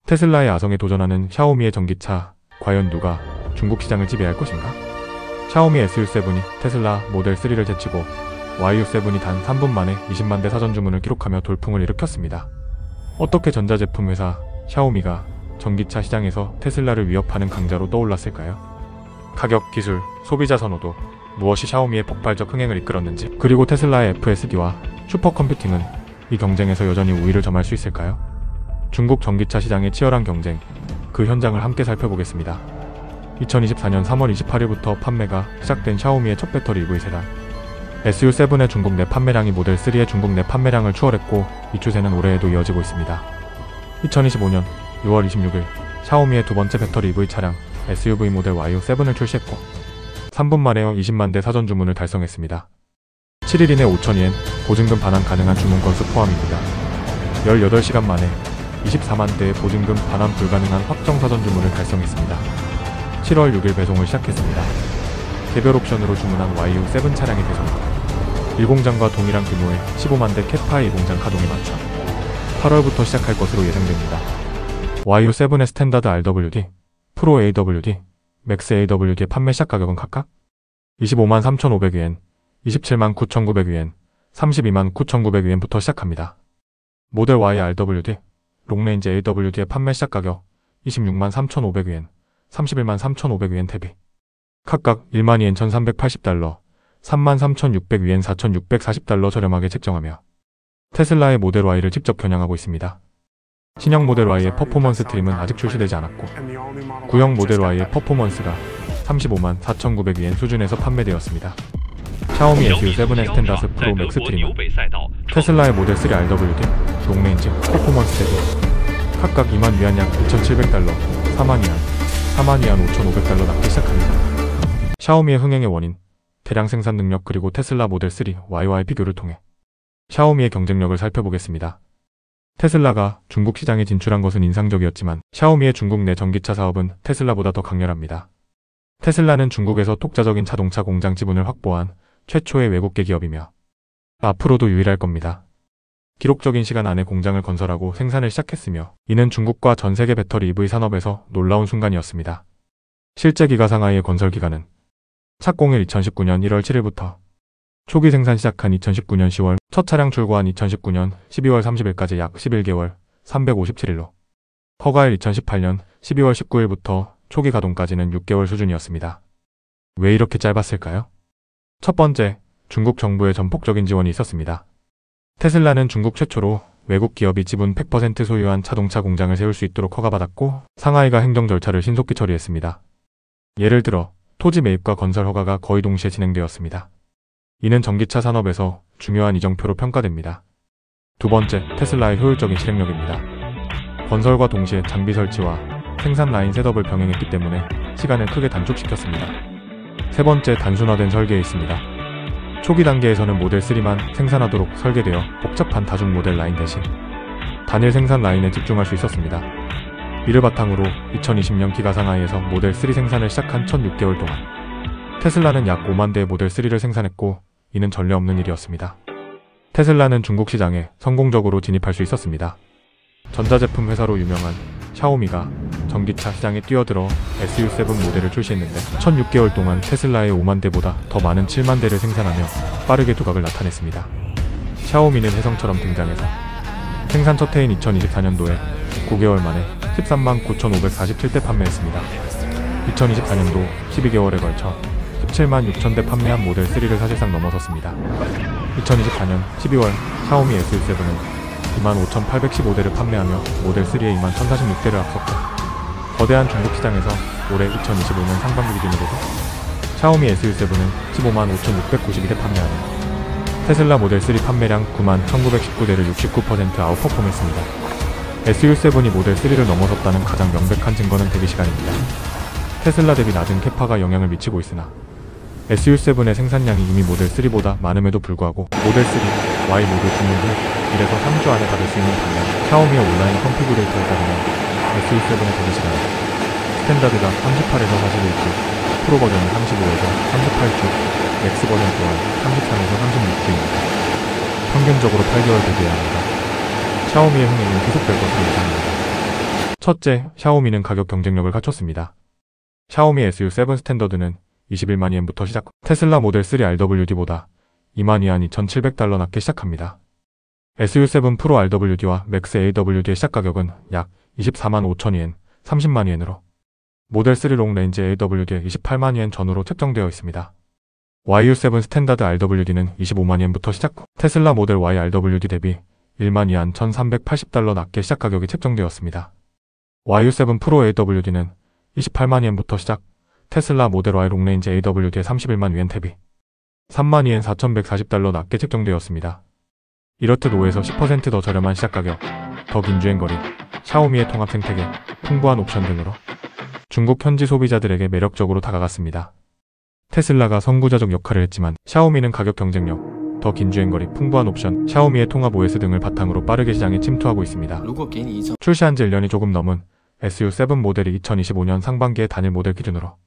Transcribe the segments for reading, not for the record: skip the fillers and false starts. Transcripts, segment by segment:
테슬라의 아성에 도전하는 샤오미의 전기차, 과연 누가 중국 시장을 지배할 것인가? 샤오미 SU7이 테슬라 모델 3를 제치고 YU7이 단 3분 만에 20만 대 사전 주문을 기록하며 돌풍을 일으켰습니다. 어떻게 전자제품 회사 샤오미가 전기차 시장에서 테슬라를 위협하는 강자로 떠올랐을까요? 가격, 기술, 소비자 선호도, 무엇이 샤오미의 폭발적 흥행을 이끌었는지, 그리고 테슬라의 FSD와 슈퍼컴퓨팅은 이 경쟁에서 여전히 우위를 점할 수 있을까요? 중국 전기차 시장의 치열한 경쟁, 그 현장을 함께 살펴보겠습니다. 2024년 3월 28일부터 판매가 시작된 샤오미의 첫 배터리 EV 세단 SU7의 중국 내 판매량이 모델 3의 중국 내 판매량을 추월했고, 이 추세는 올해에도 이어지고 있습니다. 2025년 6월 26일 샤오미의 두 번째 배터리 EV 차량 SUV 모델 YU7을 출시했고 3분 만에 20만 대 사전 주문을 달성했습니다. 7일 이내 5,000엔 보증금 반환 가능한 주문 건수 포함입니다. 18시간 만에 24만 대의 보증금 반환 불가능한 확정 사전 주문을 달성했습니다. 7월 6일 배송을 시작했습니다. 개별 옵션으로 주문한 YU7 차량의 배송 1공장과 동일한 규모의 15만 대 캐파의 2공장 가동에 맞춰 8월부터 시작할 것으로 예상됩니다. YU7의 스탠다드 RWD, 프로 AWD, 맥스 AWD의 판매 시작 가격은 각각 25만 3,500위엔, 27만 9,900위엔, 32만 9,900위엔부터 시작합니다. 모델 Y RWD, 롱레인지 AWD의 판매 시작 가격 26만 3,500위엔, 31만 3,500위엔 대비 각각 1만 위엔 1,380달러, 3만 3,600위엔 4,640달러 저렴하게 책정하며 테슬라의 모델 Y를 직접 겨냥하고 있습니다. 신형 모델 Y의 퍼포먼스 트림은 아직 출시되지 않았고 구형 모델 Y의 퍼포먼스가 35만 4,900위엔 수준에서 판매되었습니다. 샤오미 SU7의 스탠다스 프로 맥스 트림은 테슬라의 모델 3 RWD, 롱레인지, 퍼포먼스 대비 각각 2만 위안 약 2,700달러, 4만 위안, 4만 위안 5,500달러 낮게 시작합니다. 샤오미의 흥행의 원인, 대량 생산 능력 그리고 테슬라 모델 3 YY 비교를 통해 샤오미의 경쟁력을 살펴보겠습니다. 테슬라가 중국 시장에 진출한 것은 인상적이었지만 샤오미의 중국 내 전기차 사업은 테슬라보다 더 강렬합니다. 테슬라는 중국에서 독자적인 자동차 공장 지분을 확보한 최초의 외국계 기업이며 앞으로도 유일할 겁니다. 기록적인 시간 안에 공장을 건설하고 생산을 시작했으며 이는 중국과 전 세계 배터리 EV 산업에서 놀라운 순간이었습니다. 실제 기가 상하이의 건설 기간은 착공일 2019년 1월 7일부터 초기 생산 시작한 2019년 10월, 첫 차량 출고한 2019년 12월 30일까지 약 11개월, 357일로 허가일 2018년 12월 19일부터 초기 가동까지는 6개월 수준이었습니다. 왜 이렇게 짧았을까요? 첫 번째, 중국 정부의 전폭적인 지원이 있었습니다. 테슬라는 중국 최초로 외국 기업이 지분 100% 소유한 자동차 공장을 세울 수 있도록 허가받았고 상하이가 행정 절차를 신속히 처리했습니다. 예를 들어 토지 매입과 건설 허가가 거의 동시에 진행되었습니다. 이는 전기차 산업에서 중요한 이정표로 평가됩니다. 두 번째, 테슬라의 효율적인 실행력입니다. 건설과 동시에 장비 설치와 생산 라인 셋업을 병행했기 때문에 시간을 크게 단축시켰습니다. 세 번째, 단순화된 설계에 있습니다. 초기 단계에서는 모델 3만 생산하도록 설계되어 복잡한 다중 모델 라인 대신 단일 생산 라인에 집중할 수 있었습니다. 이를 바탕으로 2020년 기가 상하이에서 모델 3 생산을 시작한 첫 6개월 동안 테슬라는 약 5만 대의 모델 3를 생산했고 이는 전례 없는 일이었습니다. 테슬라는 중국 시장에 성공적으로 진입할 수 있었습니다. 전자제품 회사로 유명한 샤오미가 전기차 시장에 뛰어들어 SU7 모델을 출시했는데 첫 6개월 동안 테슬라의 5만 대보다 더 많은 7만 대를 생산하며 빠르게 두각을 나타냈습니다. 샤오미는 혜성처럼 등장해서 생산 첫 해인 2024년도에 9개월 만에 13만 9,547대 판매했습니다. 2024년도 12개월에 걸쳐 17만 6천 대 판매한 모델 3를 사실상 넘어섰습니다. 2024년 12월 샤오미 SU7은 25,815대를 판매하며 모델 3의 21,046대를 앞섰고 거대한 중국 시장에서 올해 2025년 상반기 기준으로도 샤오미 SU7은 15만 5,692대 판매하며 테슬라 모델 3 판매량 9만 1,919대를 69% 아웃퍼폼했습니다. SU7이 모델 3를 넘어섰다는 가장 명백한 증거는 대기시간입니다. 테슬라 대비 낮은 캐파가 영향을 미치고 있으나 SU7의 생산량이 이미 모델 3보다 많음에도 불구하고 모델 3, Y 모두 주문 후 1에서 3주 안에 받을 수 있는 반면 샤오미의 온라인 컨피그레이터에 따르면 SU7의 대기시간은 스탠다드가 38에서 41주, 프로 버전은 35에서 38주, 맥스 버전 또한 33에서 36주입니다. 평균적으로 8개월 대기해야 합니다. 샤오미의 흥행은 계속될 것으로 예상합니다. 첫째, 샤오미는 가격 경쟁력을 갖췄습니다. 샤오미 SU7 스탠더드는 21만 위엔부터 시작, 테슬라 모델 3 RWD보다 2만 위안 2,700달러 낮게 시작합니다. SU7 프로 RWD와 맥스 AWD의 시작 가격은 약 24만 5천 위엔, 30만 위엔으로 모델 3 롱레인지 AWD의 28만 위엔 전후로 책정되어 있습니다. YU7 스탠다드 RWD는 25만 위엔부터 시작, 테슬라 모델 Y RWD 대비 1만 위안 1,380달러 낮게 시작 가격이 책정되었습니다. YU7 프로 AWD는 28만 위엔부터 시작, 테슬라 모델 Y 롱레인지 AWD의 31만 위엔 대비 3만 위엔 4,140달러 낮게 책정되었습니다. 이렇듯 5에서 10% 더 저렴한 시작 가격, 더 긴 주행거리, 샤오미의 통합 생태계, 풍부한 옵션 등으로 중국 현지 소비자들에게 매력적으로 다가갔습니다. 테슬라가 선구자적 역할을 했지만 샤오미는 가격 경쟁력, 더 긴 주행거리, 풍부한 옵션, 샤오미의 통합 OS 등을 바탕으로 빠르게 시장에 침투하고 있습니다. 출시한 지 1년이 조금 넘은 SU7 모델이 2025년 상반기에 단일 모델 기준으로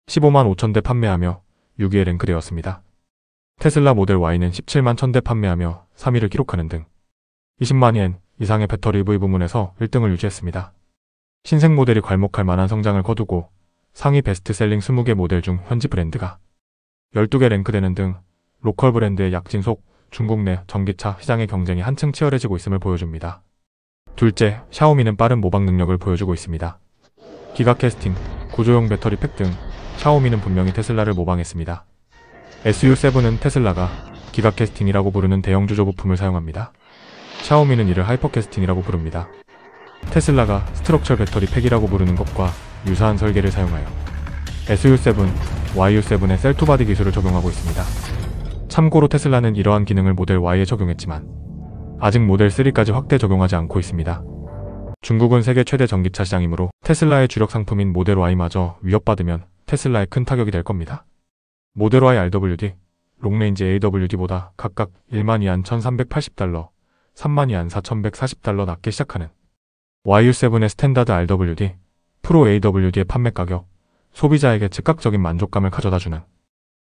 15만 5천 대 판매하며 6위에 랭크되었습니다. 테슬라 모델 Y는 17만 1000대 판매하며 3위를 기록하는 등 20만 위엔 이상의 배터리 EV 부문에서 1등을 유지했습니다. 신생 모델이 괄목할 만한 성장을 거두고 상위 베스트셀링 20개 모델 중 현지 브랜드가 12개 랭크되는 등 로컬 브랜드의 약진속 중국 내 전기차 시장의 경쟁이 한층 치열해지고 있음을 보여줍니다. 둘째, 샤오미는 빠른 모방 능력을 보여주고 있습니다. 기가 캐스팅, 구조용 배터리 팩 등 샤오미는 분명히 테슬라를 모방했습니다. SU7은 테슬라가 기가 캐스팅이라고 부르는 대형 주조 부품을 사용합니다. 샤오미는 이를 하이퍼 캐스팅이라고 부릅니다. 테슬라가 스트럭처 배터리 팩이라고 부르는 것과 유사한 설계를 사용하여 SU7, YU7의 셀2바디 기술을 적용하고 있습니다. 참고로 테슬라는 이러한 기능을 모델 Y에 적용했지만 아직 모델 3까지 확대 적용하지 않고 있습니다. 중국은 세계 최대 전기차 시장이므로 테슬라의 주력 상품인 모델 Y마저 위협받으면 테슬라에 큰 타격이 될 겁니다. 모델 Y RWD, 롱레인지 AWD보다 각각 1만 위안 1,380달러, 3만 위안 4,140달러 낮게 시작하는 YU7의 스탠다드 RWD, 프로 AWD의 판매 가격, 소비자에게 즉각적인 만족감을 가져다주는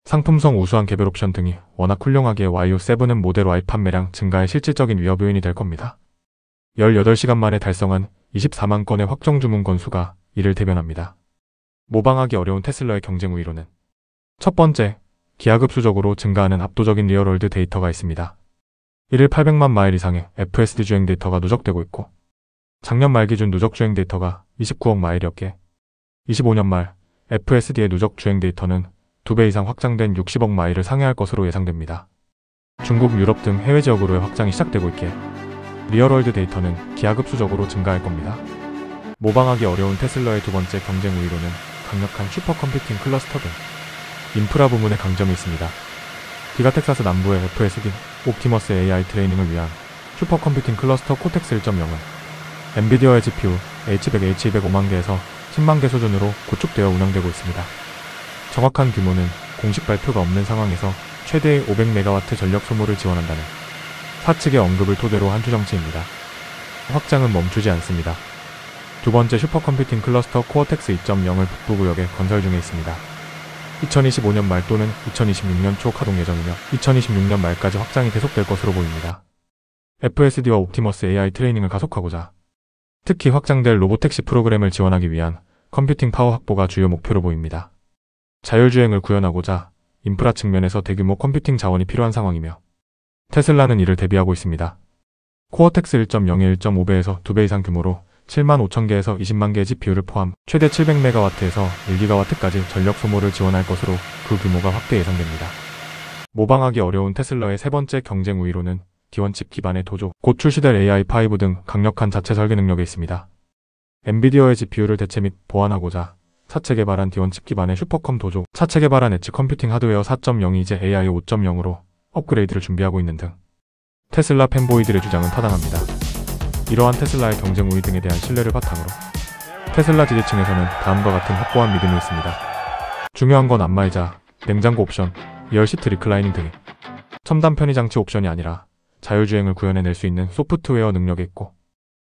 상품성 우수한 개별 옵션 등이 워낙 훌륭하기에 YU7은 모델 Y 판매량 증가의 실질적인 위협 요인이 될 겁니다. 18시간 만에 달성한 24만 건의 확정 주문 건수가 이를 대변합니다. 모방하기 어려운 테슬라의 경쟁 우위로는 첫 번째, 기하급수적으로 증가하는 압도적인 리얼월드 데이터가 있습니다. 1일 800만 마일 이상의 FSD 주행 데이터가 누적되고 있고 작년 말 기준 누적 주행 데이터가 29억 마일이었기에 25년 말 FSD의 누적 주행 데이터는 2배 이상 확장된 60억 마일을 상회할 것으로 예상됩니다. 중국, 유럽 등 해외 지역으로의 확장이 시작되고 있기에 리얼월드 데이터는 기하급수적으로 증가할 겁니다. 모방하기 어려운 테슬라의 두 번째 경쟁 우위로는 강력한 슈퍼컴퓨팅 클러스터 등 인프라 부문의 강점이 있습니다. 기가 텍사스 남부의 FSD, 옵티머스 AI 트레이닝을 위한 슈퍼컴퓨팅 클러스터 코텍스 1.0은 엔비디아의 GPU H100, H200 5만 개에서 10만 개 수준으로 구축되어 운영되고 있습니다. 정확한 규모는 공식 발표가 없는 상황에서 최대의 500메가와트 전력 소모를 지원한다는 사측의 언급을 토대로 한 추정치입니다. 확장은 멈추지 않습니다. 두 번째 슈퍼컴퓨팅 클러스터 코어텍스 2.0을 북부구역에 건설 중에 있습니다. 2025년 말 또는 2026년 초 가동 예정이며 2026년 말까지 확장이 계속될 것으로 보입니다. FSD와 옵티머스 AI 트레이닝을 가속하고자 특히 확장될 로보택시 프로그램을 지원하기 위한 컴퓨팅 파워 확보가 주요 목표로 보입니다. 자율주행을 구현하고자 인프라 측면에서 대규모 컴퓨팅 자원이 필요한 상황이며 테슬라는 이를 대비하고 있습니다. 코어텍스 1.0의 1.5배에서 2배 이상 규모로 7만 5천 개에서 20만 개의 GPU를 포함 최대 700메가와트에서 1기가와트까지 전력 소모를 지원할 것으로 그 규모가 확대 예상됩니다. 모방하기 어려운 테슬라의 세 번째 경쟁 우위로는 D1칩 기반의 도조, 곧 출시될 AI5 등 강력한 자체 설계 능력이 있습니다. 엔비디아의 GPU를 대체 및 보완하고자 차체 개발한 D1칩 기반의 슈퍼컴 도조, 차체 개발한 엣지 컴퓨팅 하드웨어 4.0이 이제 AI 5.0으로 업그레이드를 준비하고 있는 등 테슬라 팬보이들의 주장은 타당합니다. 이러한 테슬라의 경쟁 우위 등에 대한 신뢰를 바탕으로 테슬라 지지층에서는 다음과 같은 확고한 믿음이 있습니다. 중요한 건 안마의자, 냉장고 옵션, 리얼시트 리클라이닝 등의 첨단 편의장치 옵션이 아니라 자율주행을 구현해낼 수 있는 소프트웨어 능력이 있고,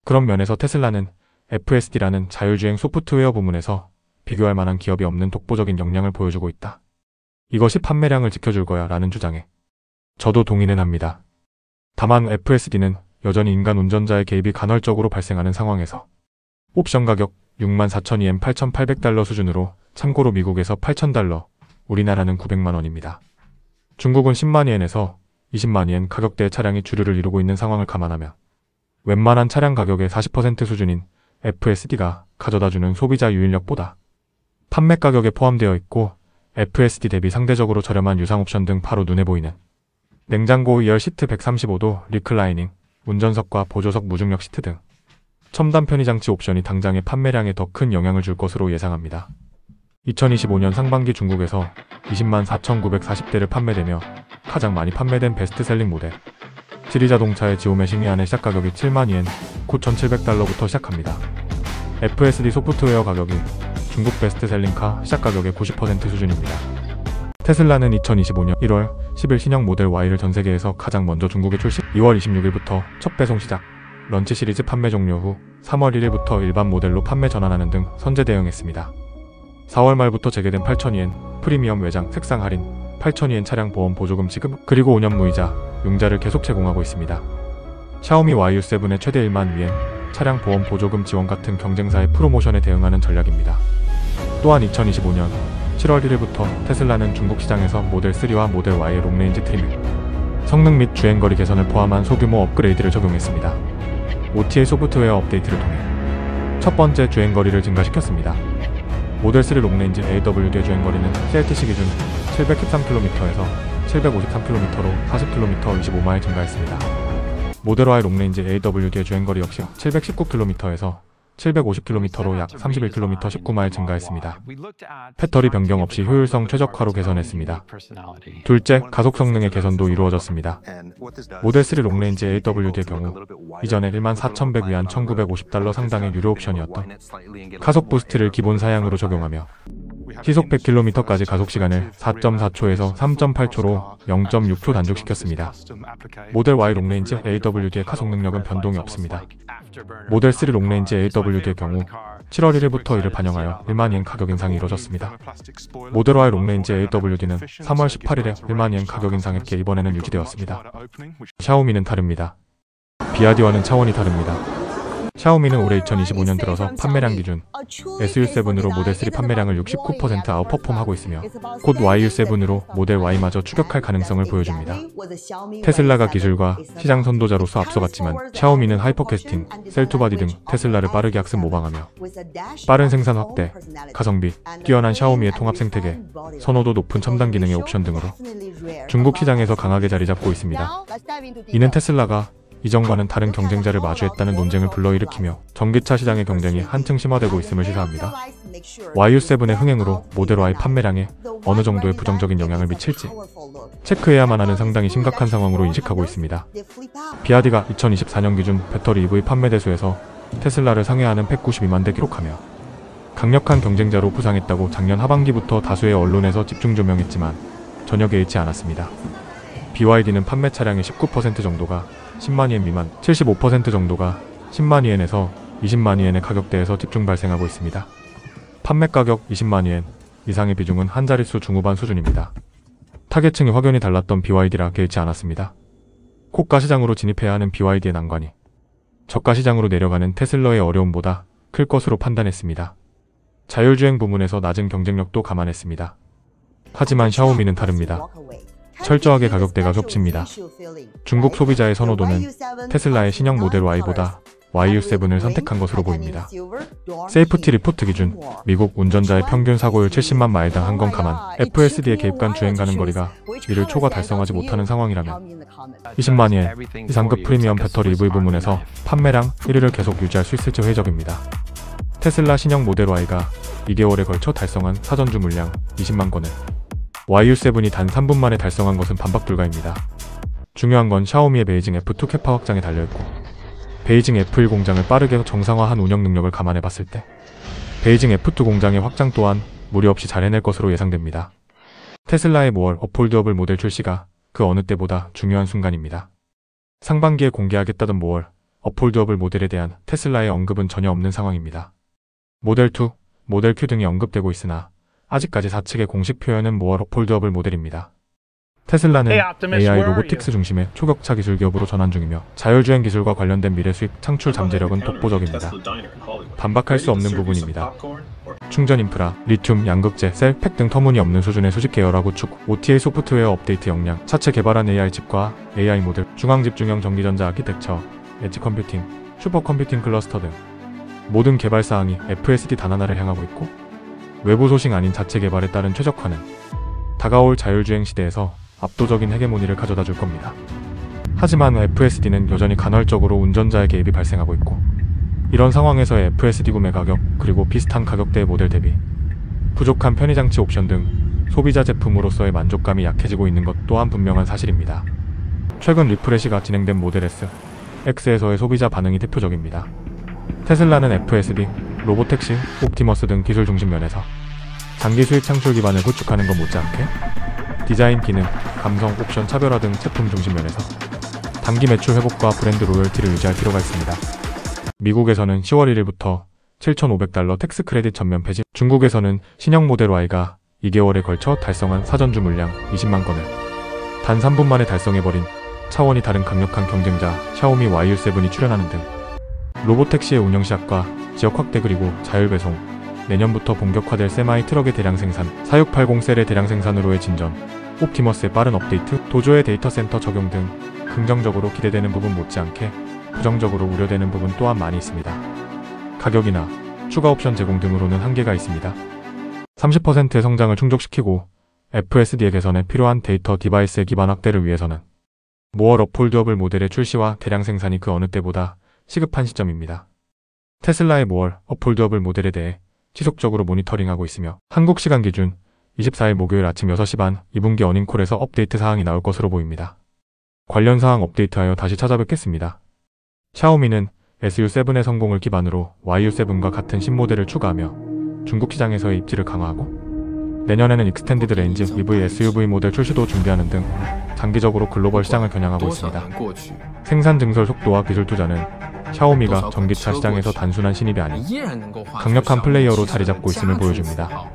그런 면에서 테슬라는 FSD라는 자율주행 소프트웨어 부문에서 비교할 만한 기업이 없는 독보적인 역량을 보여주고 있다. 이것이 판매량을 지켜줄 거야 라는 주장에 저도 동의는 합니다. 다만 FSD는 여전히 인간 운전자의 개입이 간헐적으로 발생하는 상황에서 옵션 가격 64,000엔 8,800달러 수준으로 참고로 미국에서 8,000달러, 우리나라는 900만원입니다. 중국은 10만위엔에서 20만위엔 가격대의 차량이 주류를 이루고 있는 상황을 감안하면 웬만한 차량 가격의 40% 수준인 FSD가 가져다주는 소비자 유인력보다 판매 가격에 포함되어 있고 FSD 대비 상대적으로 저렴한 유상 옵션 등 바로 눈에 보이는 냉장고 2열 시트 135도 리클라이닝, 운전석과 보조석 무중력 시트 등 첨단 편의장치 옵션이 당장의 판매량에 더 큰 영향을 줄 것으로 예상합니다. 2025년 상반기 중국에서 204,940대를 판매되며 가장 많이 판매된 베스트셀링 모델 지리자동차의 지오메 싱이안의 시작 가격이 7만위엔 9,700달러부터 시작합니다. FSD 소프트웨어 가격이 중국 베스트셀링카 시작 가격의 90% 수준입니다. 테슬라는 2025년 1월 10일 신형 모델 Y를 전세계에서 가장 먼저 중국에 출시, 2월 26일부터 첫 배송 시작, 런치 시리즈 판매 종료 후 3월 1일부터 일반 모델로 판매 전환하는 등 선제 대응했습니다. 4월 말부터 재개된 8,000위엔 프리미엄 외장 색상 할인, 8,000위엔 차량 보험 보조금 지급, 그리고 5년 무이자, 융자를 계속 제공하고 있습니다. 샤오미 YU7의 최대 1만 위엔 차량 보험 보조금 지원 같은 경쟁사의 프로모션에 대응하는 전략입니다. 또한 2025년 7월 1일부터 테슬라는 중국 시장에서 모델 3와 모델 Y의 롱레인지 트리밍, 성능 및 주행거리 개선을 포함한 소규모 업그레이드를 적용했습니다. OTA 소프트웨어 업데이트를 통해 첫 번째 주행거리를 증가시켰습니다. 모델 3 롱레인지 AWD의 주행거리는 CLTC 기준 713km에서 753km로 40km 25마일 증가했습니다. 모델 Y 롱레인지 AWD의 주행거리 역시 719km에서 750km로 약 31km 19마일 증가했습니다. 배터리 변경 없이 효율성 최적화로 개선했습니다. 둘째, 가속 성능의 개선도 이루어졌습니다. 모델 3 롱레인지 AWD의 경우 이전에 14,100위안 1,950달러 상당의 유료 옵션이었던 가속 부스트를 기본 사양으로 적용하며 시속 100km까지 가속시간을 4.4초에서 3.8초로 0.6초 단축시켰습니다. 모델 Y 롱레인지 AWD의 가속 능력은 변동이 없습니다. 모델 3 롱레인지 AWD의 경우 7월 1일부터 이를 반영하여 1만위엔 가격 인상이 이뤄졌습니다. 모델 Y 롱레인지 AWD는 3월 18일에 1만위엔 가격 인상했기에 이번에는 유지되었습니다. 샤오미는 다릅니다. 비아디와는 차원이 다릅니다. 샤오미는 올해 2025년 들어서 판매량 기준 SU7으로 모델 3 판매량을 69% 아웃퍼폼하고 있으며 곧 YU7으로 모델 Y마저 추격할 가능성을 보여줍니다. 테슬라가 기술과 시장 선도자로서 앞서갔지만 샤오미는 하이퍼캐스팅, 셀투바디 등 테슬라를 빠르게 학습 모방하며 빠른 생산 확대, 가성비, 뛰어난 샤오미의 통합 생태계, 선호도 높은 첨단 기능의 옵션 등으로 중국 시장에서 강하게 자리 잡고 있습니다. 이는 테슬라가 이전과는 다른 경쟁자를 마주했다는 논쟁을 불러일으키며 전기차 시장의 경쟁이 한층 심화되고 있음을 시사합니다. YU7의 흥행으로 모델 Y 판매량에 어느 정도의 부정적인 영향을 미칠지 체크해야만 하는 상당히 심각한 상황으로 인식하고 있습니다. 비아디가 2024년 기준 배터리 EV 판매 대수에서 테슬라를 상회하는 192만 대 기록하며 강력한 경쟁자로 부상했다고 작년 하반기부터 다수의 언론에서 집중 조명했지만 전혀 개의치 않았습니다. BYD는 판매 차량의 19% 정도가 10만위엔 미만, 75% 정도가 10만위엔에서 20만위엔의 가격대에서 집중 발생하고 있습니다. 판매 가격 20만위엔 이상의 비중은 한 자릿수 중후반 수준입니다. 타겟층이 확연히 달랐던 BYD라 개의치 않았습니다. 고가 시장으로 진입해야 하는 BYD의 난관이 저가 시장으로 내려가는 테슬라의 어려움보다 클 것으로 판단했습니다. 자율주행 부문에서 낮은 경쟁력도 감안했습니다. 하지만 샤오미는 다릅니다. 철저하게 가격대가 겹칩니다. 중국 소비자의 선호도는 테슬라의 신형 모델 Y보다 YU7을 선택한 것으로 보입니다. 세이프티 리포트 기준 미국 운전자의 평균 사고율 70만 마일당 한 건 감안, FSD의 개입간 주행 가는 거리가 이를 초과 달성하지 못하는 상황이라면 20만위엔 이상급 프리미엄 배터리 EV 부문에서 판매량 1위를 계속 유지할 수 있을지 회의적입니다. 테슬라 신형 모델 Y가 2개월에 걸쳐 달성한 사전주 물량 20만 건을 YU7이 단 3분 만에 달성한 것은 반박 불가입니다. 중요한 건 샤오미의 베이징 F2 캐파 확장에 달려있고 베이징 F1 공장을 빠르게 정상화한 운영 능력을 감안해봤을 때 베이징 F2 공장의 확장 또한 무리 없이 잘 해낼 것으로 예상됩니다. 테슬라의 5월 어폴드어블 모델 출시가 그 어느 때보다 중요한 순간입니다. 상반기에 공개하겠다던 5월 어폴드어블 모델에 대한 테슬라의 언급은 전혀 없는 상황입니다. 모델 2, 모델 Q 등이 언급되고 있으나 아직까지 사측의 공식 표현은 5월 어폴드어블 모델입니다. 테슬라는 AI 로보틱스 중심의 초격차 기술 기업으로 전환 중이며 자율주행 기술과 관련된 미래 수익 창출 잠재력은 독보적입니다. 반박할 수 없는 부분입니다. 충전 인프라, 리튬, 양극재, 셀, 팩 등 터무니없는 수준의 수직 계열화 구축, OTA 소프트웨어 업데이트 역량, 차체 개발한 AI 칩과 AI 모듈, 중앙 집중형 전기전자 아키텍처, 엣지 컴퓨팅, 슈퍼컴퓨팅 클러스터 등 모든 개발 사항이 FSD 단 하나를 향하고 있고, 외부 소싱 아닌 자체 개발에 따른 최적화는 다가올 자율주행 시대에서 압도적인 헤게모니를 가져다 줄 겁니다. 하지만 FSD는 여전히 간헐적으로 운전자의 개입이 발생하고 있고, 이런 상황에서의 FSD 구매 가격, 그리고 비슷한 가격대의 모델 대비 부족한 편의장치 옵션 등 소비자 제품으로서의 만족감이 약해지고 있는 것 또한 분명한 사실입니다. 최근 리프레시가 진행된 모델 S, X에서의 소비자 반응이 대표적입니다. 테슬라는 FSD, 로보택시, 옵티머스 등 기술 중심 면에서 장기 수익 창출 기반을 구축하는 것 못지않게 디자인, 기능, 감성, 옵션 차별화 등 제품 중심 면에서 단기 매출 회복과 브랜드 로열티를 유지할 필요가 있습니다. 미국에서는 10월 1일부터 $7,500 텍스 크레딧 전면 폐지, 중국에서는 신형 모델 Y가 2개월에 걸쳐 달성한 사전 주문량 20만 건을 단 3분 만에 달성해버린 차원이 다른 강력한 경쟁자 샤오미 YU7이 출현하는 등 로보택시의 운영 시작과 지역 확대 그리고 자율 배송, 내년부터 본격화될 세마이 트럭의 대량 생산, 4680 셀의 대량 생산으로의 진전, 옵티머스의 빠른 업데이트, 도조의 데이터 센터 적용 등 긍정적으로 기대되는 부분 못지않게 부정적으로 우려되는 부분 또한 많이 있습니다. 가격이나 추가 옵션 제공 등으로는 한계가 있습니다. 30%의 성장을 충족시키고 FSD의 개선에 필요한 데이터 디바이스의 기반 확대를 위해서는 모어럽 폴드업을 모델의 출시와 대량 생산이 그 어느 때보다 시급한 시점입니다. 테슬라의 모월 폴드업을 모델에 대해 지속적으로 모니터링하고 있으며 한국 시간 기준 24일 목요일 아침 6시 반 2분기 어닝콜에서 업데이트 사항이 나올 것으로 보입니다. 관련 사항 업데이트하여 다시 찾아뵙겠습니다. 샤오미는 SU7의 성공을 기반으로 YU7과 같은 신모델을 추가하며 중국 시장에서의 입지를 강화하고 내년에는 익스텐디드 렌즈 EV SUV 모델 출시도 준비하는 등 장기적으로 글로벌 시장을 겨냥하고 있습니다. 생산 증설 속도와 기술 투자는 샤오미가 전기차 시장에서 단순한 신입이 아닌 강력한 플레이어로 자리 잡고 있음을 보여줍니다.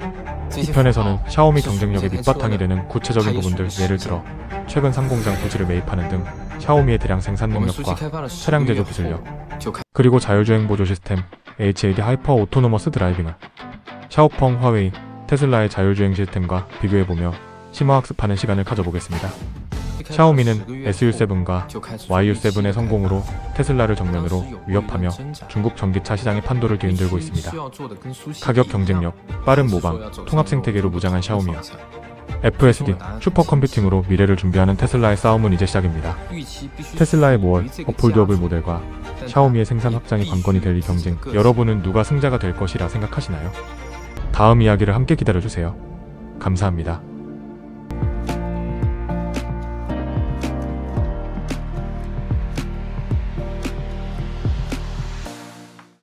이 편에서는 샤오미 경쟁력의 밑바탕이 되는 구체적인 부분들, 예를 들어 최근 상공장 부지를 매입하는 등 샤오미의 대량 생산 능력과 차량 제조 기술력, 그리고 자율주행 보조 시스템 HAD 하이퍼 오토노머스 드라이빙을 샤오펑, 화웨이, 테슬라의 자율주행 시스템과 비교해보며 심화학습하는 시간을 가져보겠습니다. 샤오미는 SU7과 YU7의 성공으로 테슬라를 정면으로 위협하며 중국 전기차 시장의 판도를 뒤흔들고 있습니다. 가격 경쟁력, 빠른 모방, 통합 생태계로 무장한 샤오미와 FSD, 슈퍼컴퓨팅으로 미래를 준비하는 테슬라의 싸움은 이제 시작입니다. 테슬라의 모월, 폴드업을 모델과 샤오미의 생산 확장이 관건이 될 이 경쟁, 여러분은 누가 승자가 될 것이라 생각하시나요? 다음 이야기를 함께 기다려주세요. 감사합니다.